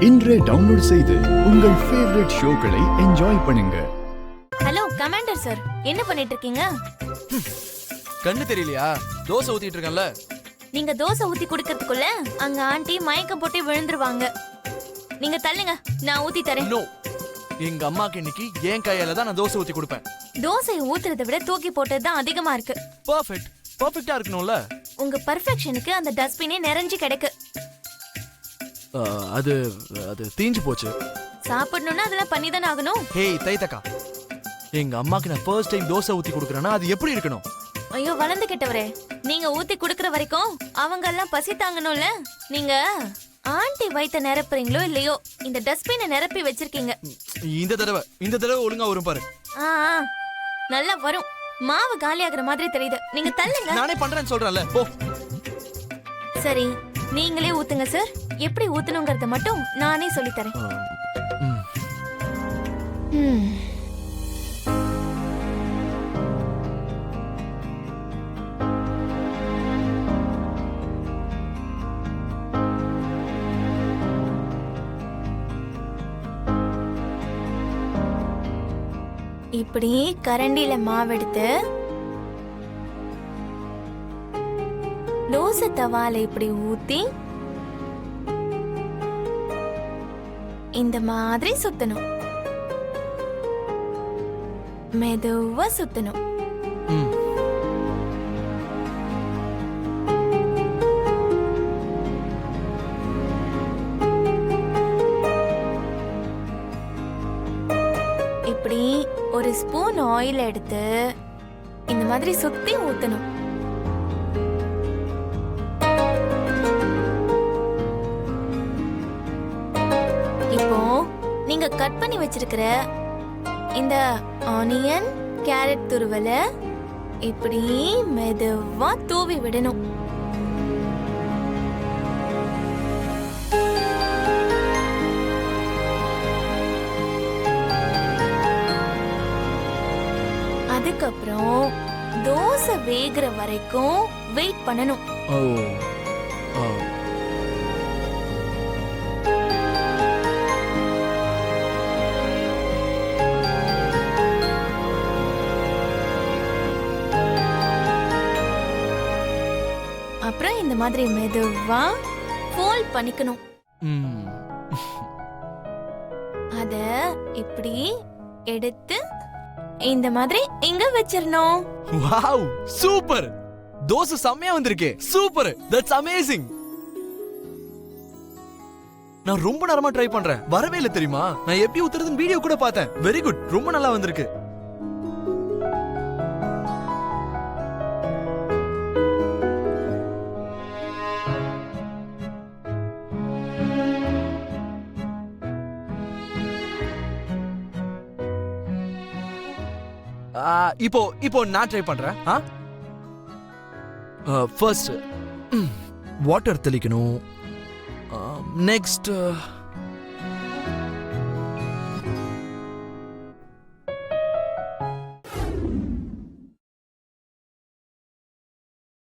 இன்றே டவுன்லோட் செய்து உங்கள் ஃபேவரட் ஷோக்களை என்ஜாய் பண்ணுங்க. ஹலோ கமாண்டர் சார், என்ன பண்ணிட்டு இருக்கீங்க? கண்ணு தெரியலையா? தோசை ஊத்திட்டு இருக்கேன்ல. நீங்க தோசை ஊத்தி குடுக்கறதுக்குள்ள அங்க ஆண்டி மயக்கம் போட்டு விழுந்துருவாங்க. நீங்க தள்ளுங்க, நான் ஊத்தி தரேன். நோ, எங்க அம்மாக்கு இன்னைக்கு என் கையால தான் நான் தோசை ஊத்தி கொடுப்பேன். தோசையை ஊத்துறதை விட தூக்கி போட்டது தான் அதிகமா இருக்கு. பர்ஃபெக்ட்டா இருக்கணும்ல. உங்க பர்ஃபெக்ஷனுக்கு அந்த டஸ்ட்பினே நிறைஞ்சு கிடக்கு. அது அது தீஞ்சு போச்சு. சாப்பிடணும்னா அதெல்லாம் பண்ணி தானே ஆகணும். ஹேய் தைத்தக்கா, எங்க அம்மாக்கு நான் ஃபர்ஸ்ட் டைம் தோசை ஊத்தி கொடுக்கறேன்னா அது எப்படி இருக்கணும்? ஐயோ வளர்ந்து கெட்டவரே, நீங்க ஊத்தி குடுக்கற வரைக்கும் அவங்க எல்லாம் பசி தாங்கணும்ல. நீங்க ஆண்டி வயித்த நிரப்புறீங்களோ இல்லையோ, இந்த டஸ்ட்பினை நிரப்பி வச்சிருக்கீங்க. இந்த தடவை ஒழுங்கா வரும் பாரு. ஆ நல்லா வரும். மாவு காலியாகிற மாதிரி தெரியுது. நீங்க தள்ளுங்க. நானே பண்றேன்னு சொல்றேன்ல, போ. சரி, நீங்களே ஊத்துங்க சார். எப்படி ஊத்தணுங்கிறத மட்டும் நானே சொல்லி தரேன். இப்படி கரண்டில மாவெடுத்து தோசை தவால இப்படி ஊத்தி இந்த மாதிரி சுத்தணும். மெதுவா சுத்தணும். இப்படி ஒரு ஸ்பூன் ஆயில் எடுத்து இந்த மாதிரி சுத்தி ஊத்தணும். இப்போ நீங்க கட் பண்ணி வச்சிருக்கிற இந்த ஆனியன் கேரட் துருவல இப்படி மெதுவா தூவி விடணும். அதுக்கப்புறம் தோசை வேகிற வரைக்கும் வெயிட் பண்ணணும். அப்புறம் இந்த மாதிரி மெதுவா ஃபோல்ட் பண்ணிக்கணும். அத இப்படி எடுத்து இந்த மாதிரி இங்க வச்சிரணும். Wow, super! தோசை செமையா வந்திருக்கே. Super, that's amazing. நான் ரொம்ப நேரமா ட்ரை பண்றேன், வரவே இல்ல தெரியுமா? நான் எப்படி ஊத்துறதுன்னு வீடியோ கூட பார்த்தேன். வெரி குட், ரொம்ப நல்லா வந்திருக்கு. இப்போ நான் ட்ரை பண்றேன். First water தெளிக்கணும். நெக்ஸ்ட்